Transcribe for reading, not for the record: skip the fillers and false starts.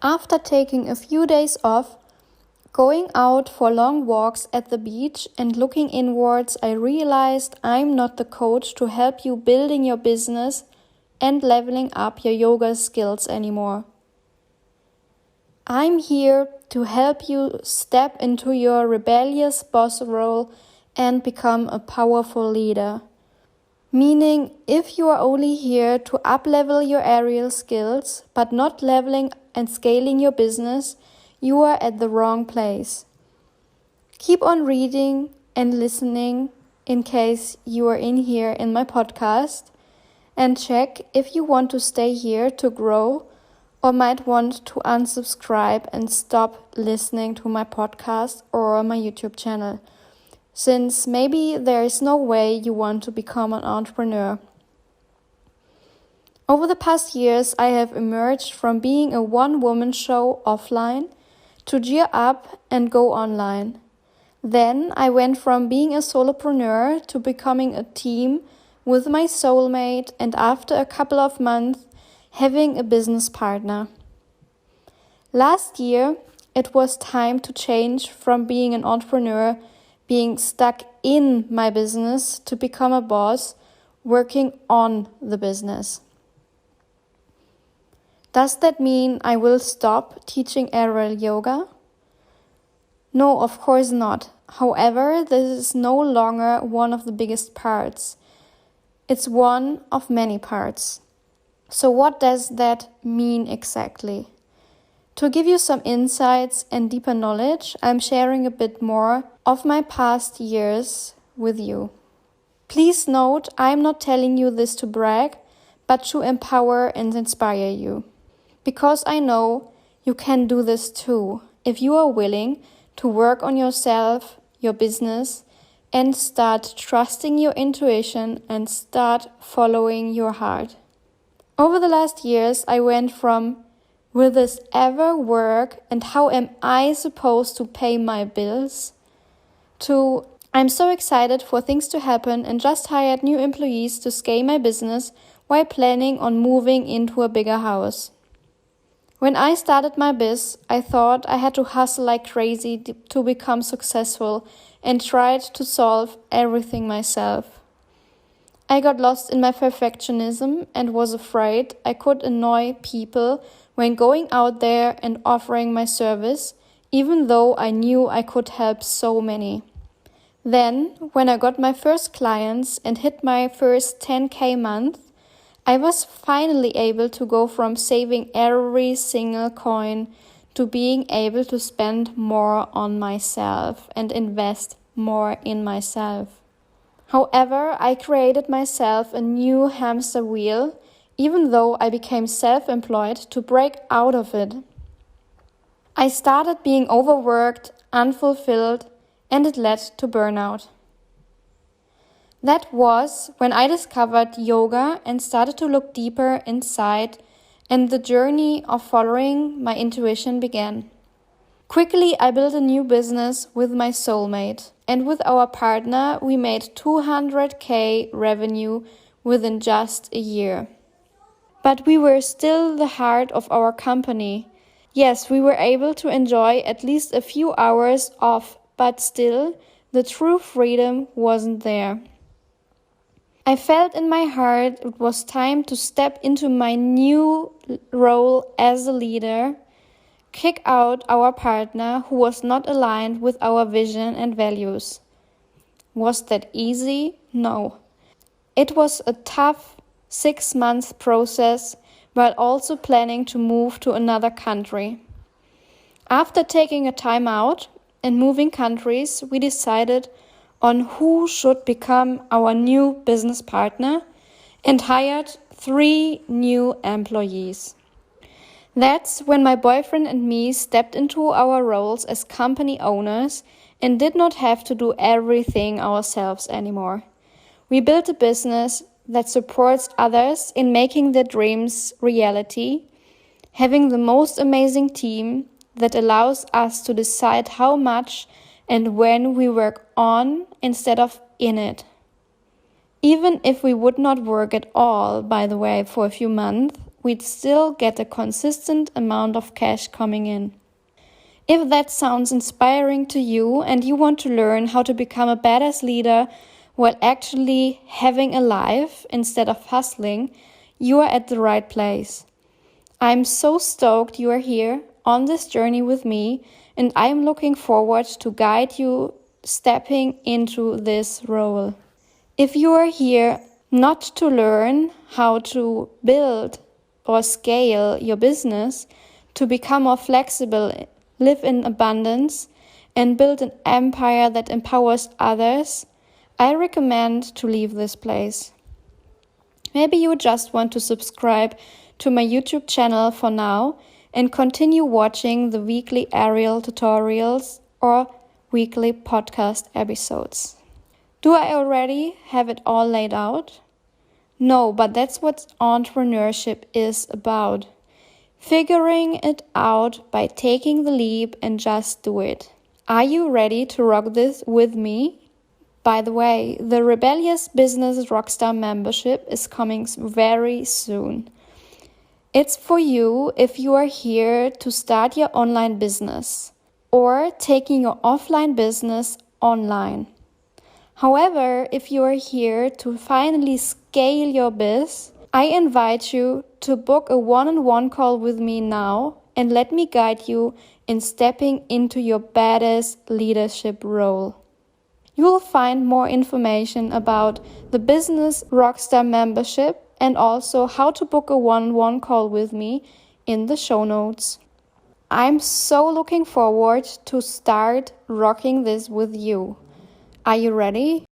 After taking a few days off, going out for long walks at the beach and looking inwards, I realized I'm not the coach to help you building your business and leveling up your yoga skills anymore. I'm here to help you step into your rebellious boss role and become a powerful leader. Meaning, if you are only here to up-level your aerial skills, but not leveling and scaling your business, you are at the wrong place. Keep on reading and listening in case you are in here in my podcast, and check if you want to stay here to grow or might want to unsubscribe and stop listening to my podcast or my YouTube channel, since maybe there is no way you want to become an entrepreneur. Over the past years, I have emerged from being a one-woman show offline to gear up and go online. Then I went from being a solopreneur to becoming a team with my soulmate, and after a couple of months, having a business partner. Last year, it was time to change from being an entrepreneur, being stuck in my business, to become a boss, working on the business. Does that mean I will stop teaching aerial yoga? No, of course not. However, this is no longer one of the biggest parts. It's one of many parts. So what does that mean exactly? To give you some insights and deeper knowledge, I'm sharing a bit more of my past years with you. Please note, I'm not telling you this to brag, but to empower and inspire you. Because I know you can do this too, if you are willing to work on yourself, your business, and start trusting your intuition and start following your heart. Over the last years, I went from, will this ever work and how am I supposed to pay my bills? To, I'm so excited for things to happen and just hired new employees to scale my business while planning on moving into a bigger house. When I started my biz, I thought I had to hustle like crazy to become successful and tried to solve everything myself. I got lost in my perfectionism and was afraid I could annoy people when going out there and offering my service, even though I knew I could help so many. Then, when I got my first clients and hit my first 10K month, I was finally able to go from saving every single coin to being able to spend more on myself and invest more in myself. However, I created myself a new hamster wheel, even though I became self-employed, to break out of it. I started being overworked, unfulfilled, and it led to burnout. That was when I discovered yoga and started to look deeper inside, and the journey of following my intuition began. Quickly, I built a new business with my soulmate, and with our partner, we made 200K revenue within just a year. But we were still the heart of our company. Yes, we were able to enjoy at least a few hours off, but still, the true freedom wasn't there. I felt in my heart it was time to step into my new role as a leader, kick out our partner who was not aligned with our vision and values. Was that easy? No. It was a tough 6-month process while also planning to move to another country. After taking a time out and moving countries, we decided on who should become our new business partner and hired 3 new employees. That's when my boyfriend and me stepped into our roles as company owners and did not have to do everything ourselves anymore. We built a business that supports others in making their dreams reality, having the most amazing team that allows us to decide how much and when we work on instead of in it. Even if we would not work at all, by the way, for a few months, we'd still get a consistent amount of cash coming in. If that sounds inspiring to you and you want to learn how to become a badass leader while actually having a life instead of hustling, you are at the right place. I'm so stoked you are here on this journey with me, and I'm looking forward to guide you stepping into this role. If you are here not to learn how to build or scale your business, to become more flexible, live in abundance, and build an empire that empowers others, I recommend to leave this place. Maybe you just want to subscribe to my YouTube channel for now and continue watching the weekly aerial tutorials or weekly podcast episodes. Do I already have it all laid out? No, but that's what entrepreneurship is about. Figuring it out by taking the leap and just do it. Are you ready to rock this with me? By the way, the Rebellious Business Rockstar membership is coming very soon. It's for you if you are here to start your online business or taking your offline business online. However, if you are here to finally scale your biz, I invite you to book a one-on-one call with me now and let me guide you in stepping into your badass leadership role. You will find more information about the Business Rockstar membership and also how to book a one-on-one call with me in the show notes. I'm so looking forward to start rocking this with you. Are you ready?